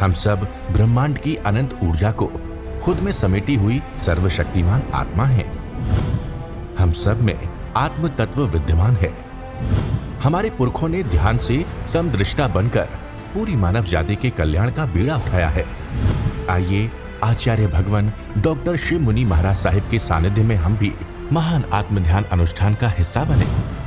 हम सब ब्रह्मांड की अनंत ऊर्जा को खुद में समेटी हुई सर्वशक्तिमान आत्मा हैं। हम सब में आत्म तत्व विद्यमान है। हमारे पुरखों ने ध्यान से समदृष्टा बनकर पूरी मानव जाति के कल्याण का बीड़ा उठाया है। आइए आचार्य भगवान डॉक्टर शिव मुनि महाराज साहिब के सानिध्य में हम भी महान आत्म ध्यान अनुष्ठान का हिस्सा बने।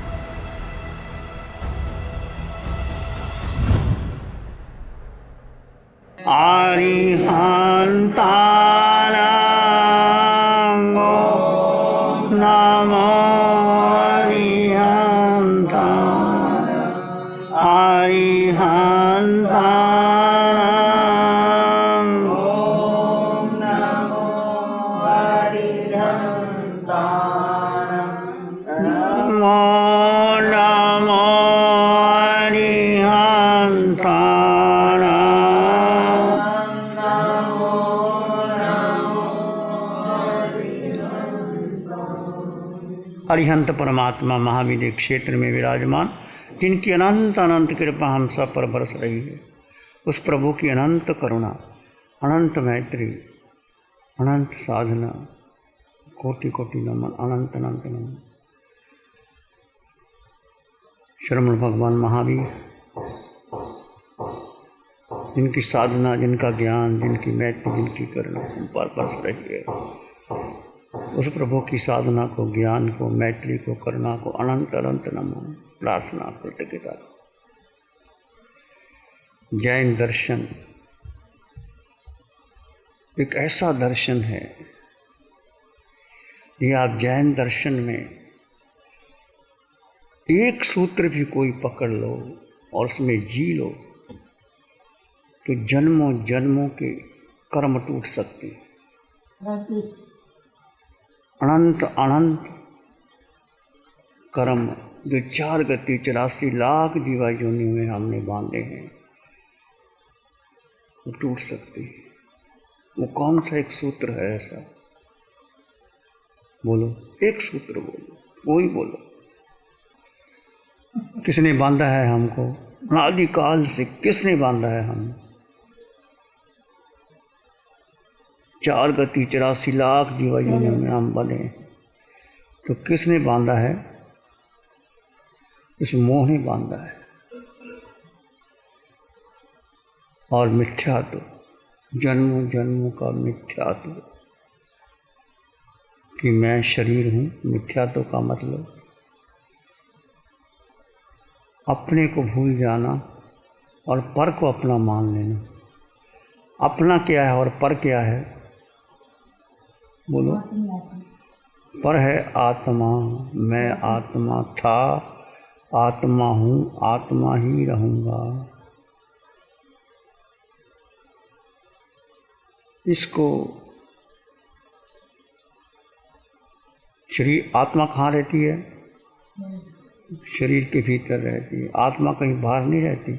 अरिहंत परमात्मा महाविद्य क्षेत्र में विराजमान, जिनकी अनंत अनंत कृपा हम सब पर बरस रही है, उस प्रभु की अनंत करुणा, अनंत मैत्री, अनंत साधना, कोटि कोटि नमन, अनंत अनंत नमन। श्रमण भगवान महावीर, जिनकी साधना, जिनका ज्ञान, जिनकी मैत्री, जिनकी करुणा हम पर बरस रही है, उस प्रभु की साधना को, ज्ञान को, मैत्री को, करुणा को अनंत अनंत नमन, प्रार्थना, कृतज्ञता। जैन दर्शन एक ऐसा दर्शन है, ये आप जैन दर्शन में एक सूत्र भी कोई पकड़ लो और उसमें जी लो तो जन्मों जन्मों के कर्म टूट सकते हैं। अनंत अनंत कर्म जो 4 गति 84 लाख जीवा योनि में हमने बांधे हैं, वो टूट सकती है। वो कौन सा एक सूत्र है ऐसा? बोलो, एक सूत्र बोलो, कोई बोलो। किसने बांधा है हमको? अनादिकाल से किसने बांधा है हम? 4 गति 84 लाख जीवा योनि में हम बने, तो किसने बांधा है? इस मोह ने बांधा है। और मिथ्यात्व, जन्मों जन्मों का मिथ्यात्व कि मैं शरीर हूँ। मिथ्यात्व का मतलब अपने को भूल जाना और पर को अपना मान लेना। अपना क्या है और पर क्या है? बोलो। पर है आत्मा, मैं आत्मा था, आत्मा हूँ, आत्मा ही रहूँगा। इसको शरीर, आत्मा कहाँ रहती है? शरीर के भीतर रहती है। आत्मा कहीं बाहर नहीं रहती।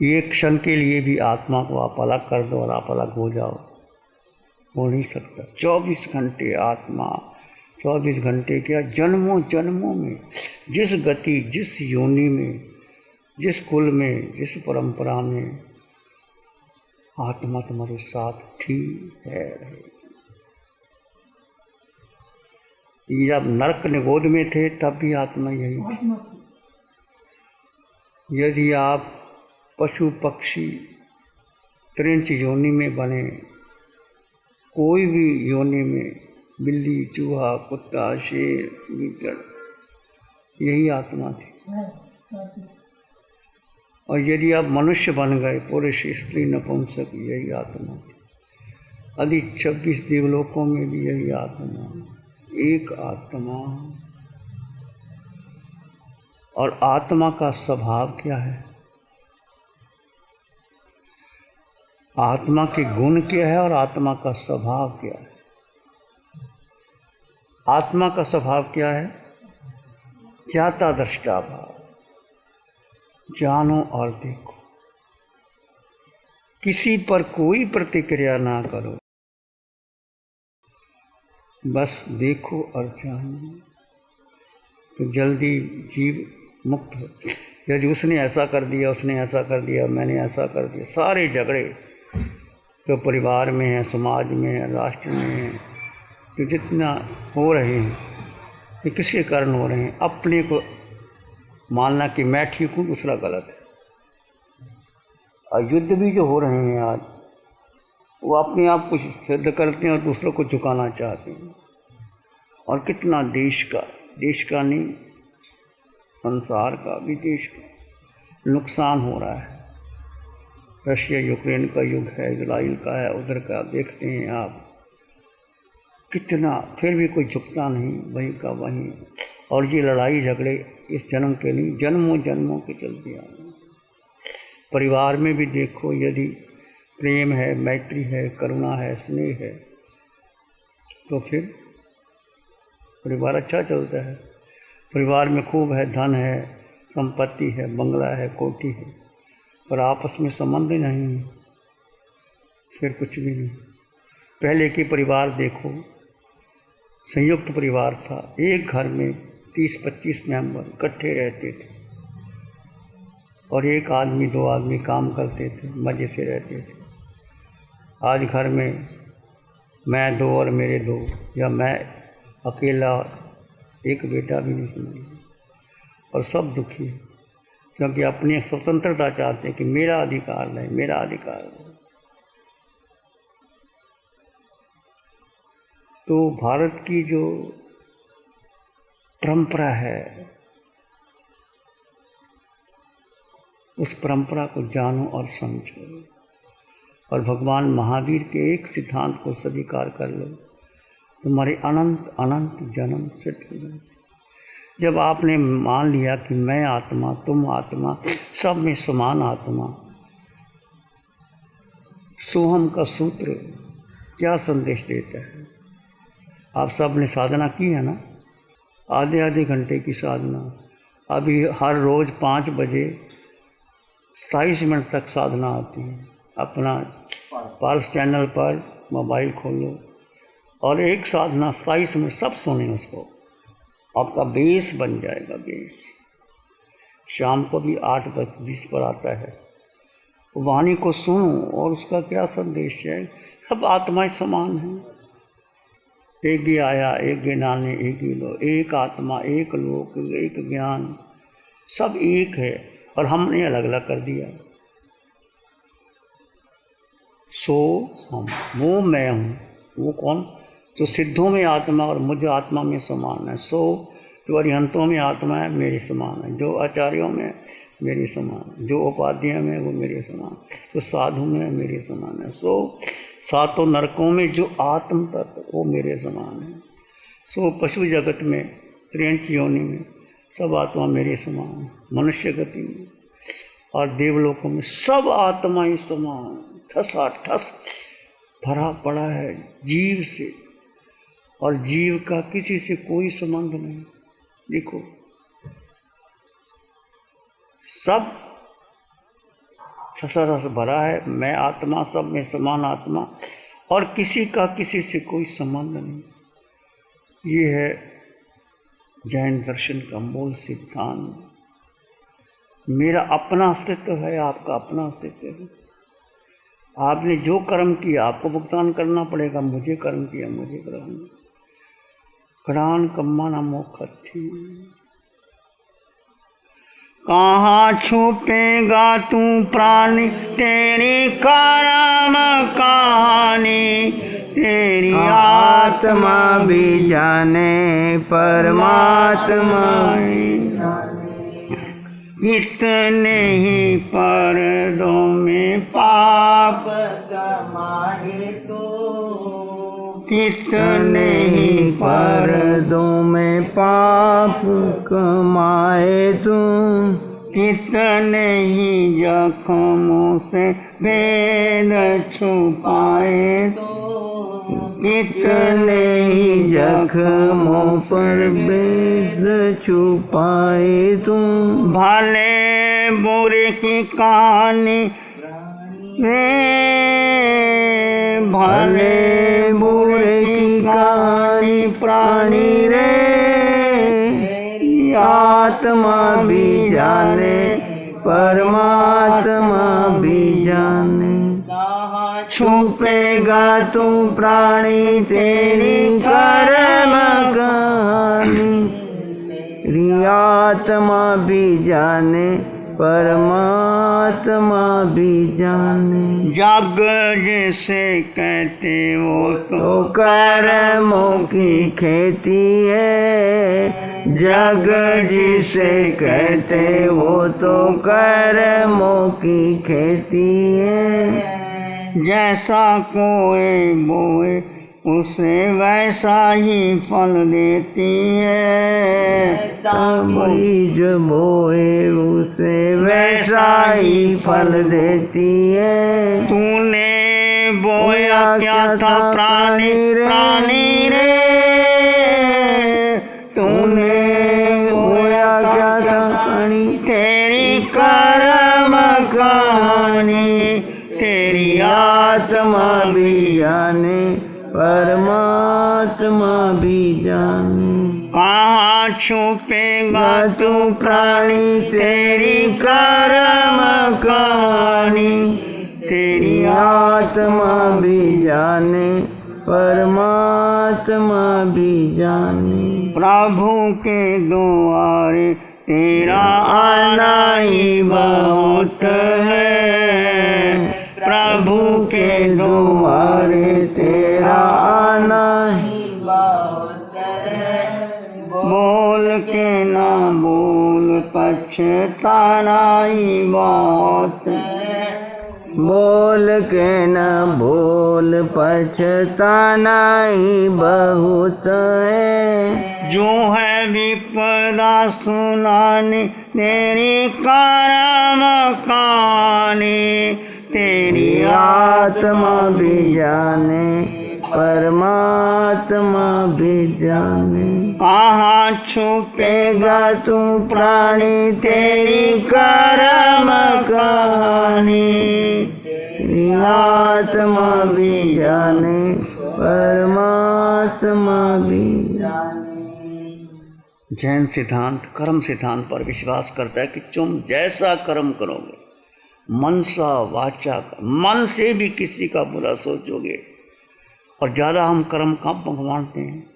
एक क्षण के लिए भी आत्मा को आप अलग कर दो और आप अलग हो जाओ, हो नहीं सकता। 24 घंटे आत्मा, 24 घंटे क्या, जन्मों जन्मों में, जिस गति, जिस योनि में, जिस कुल में, जिस परंपरा में आत्मा तुम्हारे साथ थी है। जब नरक निगोद में थे तब भी आत्मा यही थी। यदि आप पशु पक्षी त्रिंच योनि में बने, कोई भी योनि में, बिल्ली, चूहा, कुत्ता, शेर, गीदड़, यही आत्मा थी। और यदि आप मनुष्य बन गए, पुरुष, स्त्री, नपुंसक, यही आत्मा थी। यदि 26 देवलोकों में भी यही आत्मा, एक आत्मा। और आत्मा का स्वभाव क्या है? आत्मा के गुण क्या है और आत्मा का स्वभाव क्या है? आत्मा का स्वभाव क्या है? ज्ञाता दृष्टा भाव, जानो और देखो, किसी पर कोई प्रतिक्रिया ना करो, बस देखो और जानो, तो जल्दी जीव मुक्त हो। यदि उसने ऐसा कर दिया, उसने ऐसा कर दिया, मैंने ऐसा कर दिया, सारे झगड़े जो परिवार में है, समाज में है, राष्ट्र में है, जो जितना हो रहे हैं ये किसके कारण हो रहे हैं? अपने को मानना कि मैं ठीक हूँ, दूसरा गलत है। और युद्ध भी जो हो रहे हैं आज, वो अपने आप को सिद्ध करते हैं और दूसरों को झुकाना चाहते हैं। और कितना देश का नहीं, संसार का, विदेश का नुकसान हो रहा है। रशिया यूक्रेन का युद्ध है, इजराइल का है, उधर का देखते हैं आप कितना, फिर भी कोई झुकता नहीं, वहीं का वहीं। और ये लड़ाई झगड़े इस जन्म के नहीं, जन्मों जन्मों के चलते आ रहे हैं। परिवार में भी देखो, यदि प्रेम है, मैत्री है, करुणा है, स्नेह है, तो फिर परिवार अच्छा चलता है। परिवार में खूब है, धन है, संपत्ति है, बंगला है, कोठी है, पर आपस में संबंध नहीं है, फिर कुछ भी नहीं। पहले के परिवार देखो, संयुक्त परिवार था, एक घर में 30-25 मेंबर इकट्ठे रहते थे और एक आदमी 2 आदमी काम करते थे, मज़े से रहते थे। आज घर में मैं 2 और मेरे 2, या मैं अकेला, एक बेटा भी नहीं समझे, और सब दुखी है, क्योंकि अपनी स्वतंत्रता चाहते हैं कि मेरा अधिकार नहीं, मेरा अधिकार नहीं। तो भारत की जो परंपरा है, उस परंपरा को जानो और समझो, और भगवान महावीर के एक सिद्धांत को स्वीकार कर लो, तुम्हारे अनंत अनंत जन्म सिद्ध हो जाए। जब आपने मान लिया कि मैं आत्मा, तुम आत्मा, सब में समान आत्मा, सोहम का सूत्र क्या संदेश देता है? आप सब ने साधना की है ना, आधे घंटे की साधना। अभी हर रोज़ 5 बजे 27 मिनट तक साधना आती है। अपना पार्स चैनल पर मोबाइल खोलो और एक साधना 27 मिनट सब सुने उसको, आपका बेस बन जाएगा, बेस। शाम को भी 8:20 पर आता है, वाणी को सुनो और उसका क्या संदेश है? सब आत्माएं समान हैं, एक ही आया, एक ही नाने, एक ही लो, एक आत्मा, एक लोक, एक ज्ञान, सब एक है, और हमने अलग अलग कर दिया। सो हम, वो मैं हूँ, वो कौन? जो सिद्धों में आत्मा और मुझ आत्मा में समान है। सो जो अरिहंतों में आत्मा है, मेरे समान है। जो आचार्यों में मेरे समान है। जो उपाध्याय में वो मेरे समान, जो साधु में मेरे समान है। सो 7 नरकों में जो आत्म तत्व, वो मेरे समान है। सो पशु जगत में, त्रियंच योनि में सब आत्मा मेरे समान है। मनुष्य गति में और देवलोकों में सब आत्मा ही समान, ठसाठस भरा पड़ा है जीव से, और जीव का किसी से कोई संबंध नहीं। देखो सब ठसाठस भरा है, मैं आत्मा, सब में समान आत्मा, और किसी का किसी से कोई संबंध नहीं। ये है जैन दर्शन का मूल सिद्धांत। मेरा अपना अस्तित्व है, आपका अपना अस्तित्व है। आपने जो कर्म किया आपको भुगतान करना पड़ेगा। मुझे कर्म किया, मुझे ग्रहण। ग्रहण कम्मा न मोक्षी। कहाँ छुपेगा तू प्राणी, तेरी कर्म कहानी, तेरी आत्मा भी जाने परमात्मा। इतने ही पर्दों में पाप कमाए तो, कितने ही पर्दों में पाप कमाए तू, कितने ही जख्मों से भेद छुपाए तो, कितने ही जख्मों पर भेद छुपाए तू। भले बुरे की कहानी रे, भले बुरे की कहानी प्राणी रे, आत्मा भी जाने परमात्मा भी जाने। कहाँ छुपेगा तू प्राणी तेरी कर्म कहानी। आत्मा भी जाने परमात्मा भी जाने। जग जिसे कहते वो तो कर्मों की खेती है। जग जिसे कहते वो तो कर्मों की खेती है। जैसा कोई बोए उसे वैसा ही फल देती है। बीज बोए उसे वैसा ही फल देती है। तूने बोया क्या था प्राणी प्राणी रे। तूने बोया क्या था प्राणी तेरी कर्म कहानी। तेरी आत्मा भी जाने परमात्मा भी जाने। कहाँ छुपेगा तू प्राणी तेरी कर्म कहानी। तेरी आत्मा भी जाने परमात्मा भी जाने। प्रभु के द्वारे तेरा आना ही बहुत है। प्रभु के द्वारे तेरा आना ही बहुत है। बोल के ना बोल पछताना ही बहुत है। बोल के न बोल पछताना ही बहुत है। जो है विपदा सुनानी तेरी कर्म कहानी। तेरी आत्मा भी जाने परमात्मा भी जाने। कहाँ छुपेगा तू प्राणी तेरी कर्म कहानी। तेरी आत्मा भी जाने परमात्मा भी जाने। जैन सिद्धांत कर्म सिद्धांत पर विश्वास करता है कि तुम जैसा कर्म करोगे, मनसा वाचा, मन से भी किसी का बुरा सोचोगे। और ज़्यादा हम कर्म कब मानते हैं?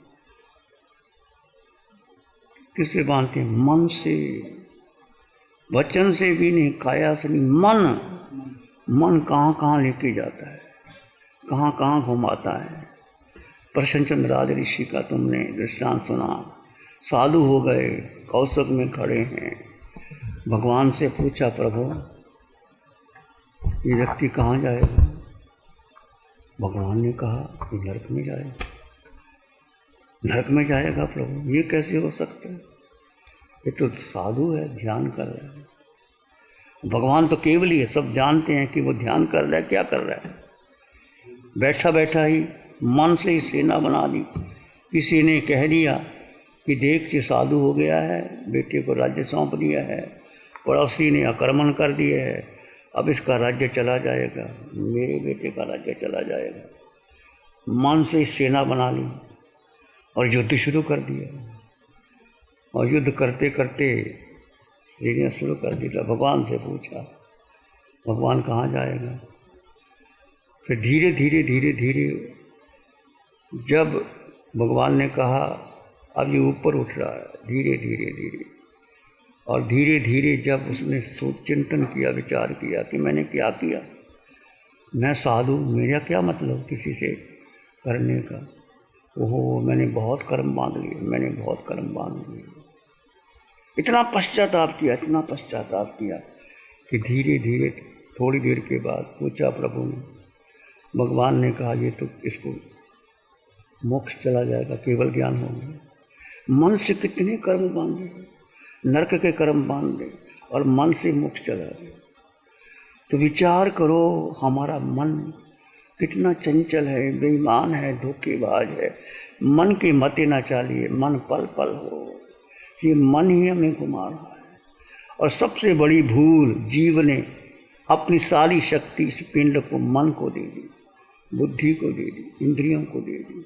किससे मानते हैं? मन से, वचन से भी नहीं, काया से नहीं। मन कहाँ कहाँ लेके जाता है, कहाँ कहाँ घुमाता है। प्रसन्नचंद्र राज ऋषि का तुमने दृष्टांत सुना। साधु हो गए, कौशक में खड़े हैं, भगवान से पूछा, प्रभु ये व्यक्ति कहाँ जाएगा? भगवान ने कहा कि नरक में जाएगा। नरक में जाएगा प्रभु, ये कैसे हो सकता है? ये तो साधु है, ध्यान कर रहा है। भगवान तो केवल ही है, सब जानते हैं कि वो ध्यान कर रहा है। क्या कर रहा है? बैठा बैठा ही मन से ही सेना बना दी। किसी ने कह दिया कि देख ये साधु हो गया है, बेटे को राज्य सौंप दिया है, पड़ोसी ने आक्रमण कर दिया है, अब इसका राज्य चला जाएगा, मेरे बेटे का राज्य चला जाएगा। मन से सेना बना ली और युद्ध शुरू कर दिया। और युद्ध करते करते सीढ़ियाँ शुरू कर दी। भगवान से पूछा, भगवान कहाँ जाएगा? फिर धीरे धीरे धीरे धीरे जब भगवान ने कहा अब ये ऊपर उठ रहा है, धीरे धीरे धीरे, और धीरे धीरे जब उसने सोच चिंतन किया, विचार किया कि मैंने क्या किया, मैं साधु, मेरा क्या मतलब किसी से करने का। ओहो, मैंने बहुत कर्म बांध लिए, मैंने बहुत कर्म बांध लिए। इतना पश्चाताप किया, इतना पश्चाताप किया कि धीरे धीरे थोड़ी देर के बाद पूछा प्रभु ने। भगवान ने कहा ये तो इसको मोक्ष चला जाएगा, केवल ज्ञान होगा। मन से कितने कर्म बांधे, नरक के कर्म बांध दे और मन से मोक्ष चला गया। तो विचार करो, हमारा मन कितना चंचल है, बेईमान है, धोखेबाज है। मन के मते ना चालिए, मन पल पल हो। ये मन ही हमें घुमा रहा है। और सबसे बड़ी भूल जीव ने अपनी सारी शक्ति इस पिंड को, मन को दे दी, बुद्धि को दे दी, इंद्रियों को दे दी।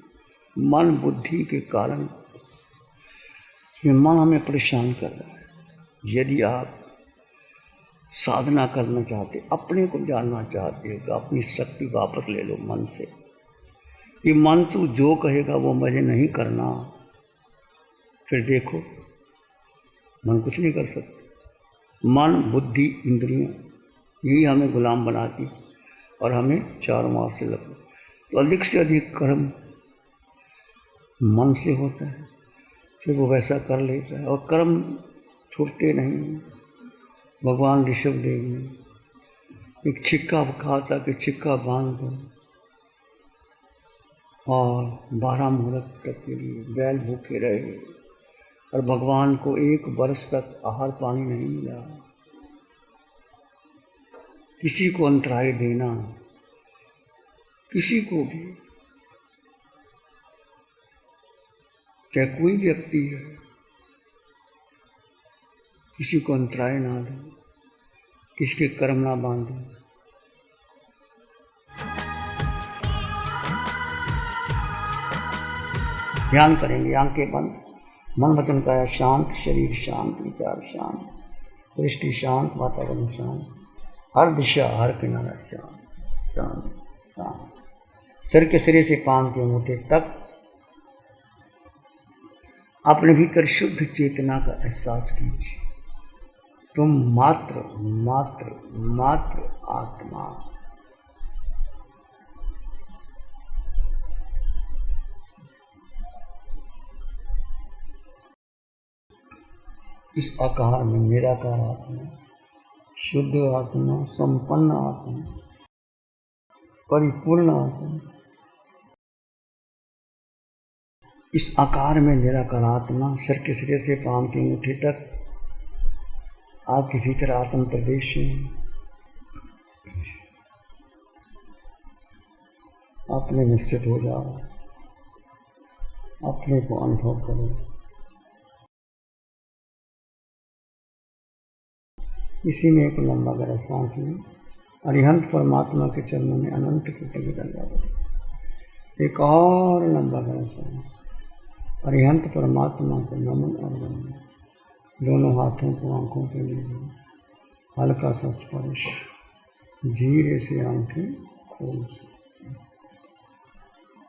मन बुद्धि के कारण ये मन हमें परेशान कर रहा है। यदि आप साधना करना चाहते, अपने को जानना चाहते हो तो अपनी शक्ति वापस ले लो मन से। ये मन तू जो कहेगा वो मुझे नहीं करना, फिर देखो मन कुछ नहीं कर सकता। मन, बुद्धि, इंद्रियां यही हमें गुलाम बनाती और हमें चारों मार से लगती। तो अधिक से अधिक कर्म मन से होता है, फिर वो वैसा कर लेता है और कर्म छूटते नहीं। भगवान ऋषभदेव ने एक छिक्का कहा था कि छिक्का बांध दो और 12 मुहूर्त तक के लिए बैल भूखे रहे और भगवान को 1 वर्ष तक आहार पानी नहीं मिला। किसी को अंतराय देना, किसी को भी, चाहे कोई व्यक्ति है, किसी को अंतराय ना दे, किसी के कर्म ना बांधे। ध्यान करेंगे, आंखें बंद, मन वचन काया शांत, शरीर शांत, विचार शांत, दृष्टि शांत, वातावरण शांत, हर दिशा हर किनारा शांत शांत शांत। सिर के सिरे से पांव के अंगूठे तक अपने भीतर शुद्ध चेतना का एहसास कीजिए। तुम मात्र मात्र मात्र आत्मा। इस आकार में निराकार आत्मा, शुद्ध आत्मा, संपन्न आत्मा, परिपूर्ण आत्मा, इस आकार में निराकार आत्मा सिर के सिरे से पांव के अंगूठे तक आपके भीतर आत्म प्रदेश है। अपने निश्चित हो जाओ, अपने को अनुभव करो। इसी में एक लंबा गहरा सांस लें। अरिहंत परमात्मा के चरणों में अनंत कृतज्ञता जाओ। एक और लंबा गहरा सांस। अरिहंत परमात्मा को नमन और वंदन। दोनों हाथों को आंखों के लिए हल्का सा स्पर्श, धीरे से आंखें खोल।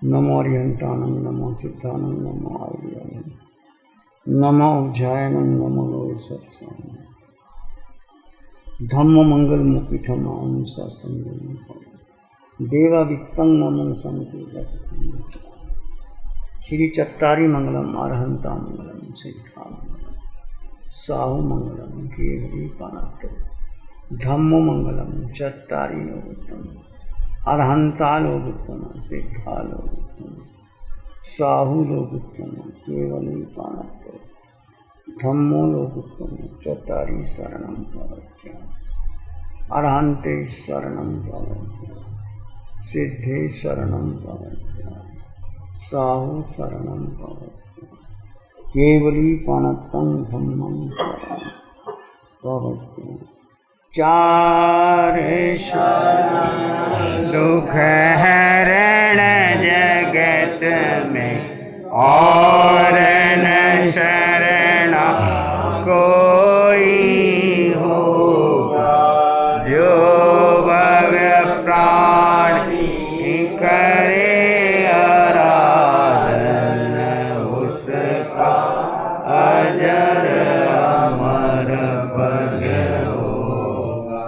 नमो अरिहंतानंद, नमो चित्तानंद, नमो आर्यानंद, नमो उज्जयनंद, नमो लोक सत्संग। धम्म मंगल मुखी थमाम सत्संग देवा वित्तं नमन संकेत। श्री चत्तारी मंगलम, अरहंता मंगलम, सिद्धा मंगलम, साहु मंगलम, केवली पानात्। धम्मो मंगलम, चत्तारी लोकोत्तम, अरहंता लोकोत्तम, सिद्धा लोकोत्तम, साहु लोकोत्तम, केवली पानात्। धम्मो लोकोत्तम, चत्तारी शरणं प्रवक्ष्यामि, अरहंते शरणं प्रवक्ष्यामि, सिद्धे शरणं प्रवक्ष्यामि, साहु शरणं प्रवक्ष्यामि, केवली पाणत्तं धम्मं शरणं प्रवक्ष्यामि। चार शरण दुख हरण जगत में और न शरण कोई होगा। जो भव्य प्राण करे अजर अमर पद होगा,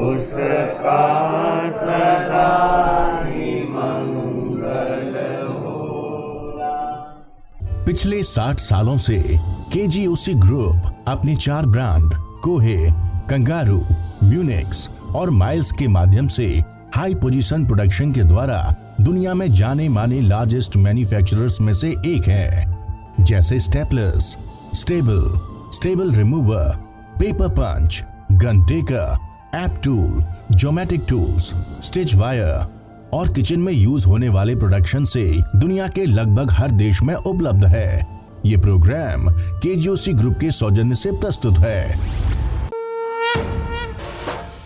उसका सदा ही मंगल होगा। पिछले 60 सालों से केजीओसी ग्रुप अपने 4 ब्रांड कोहे, कंगारू, म्यूनिक्स और माइल्स के माध्यम से हाई पोजीशन प्रोडक्शन के द्वारा दुनिया में जाने माने लार्जेस्ट मैन्युफैक्चरर्स में से एक है। जैसे staplers, staple remover, paper punch, gun tacker, app tool, geometric tools, stitch wire और किचन में यूज होने वाले प्रोडक्शन से दुनिया के लगभग हर देश में उपलब्ध है। ये प्रोग्राम केजीओसी ग्रुप के सौजन्य से प्रस्तुत है।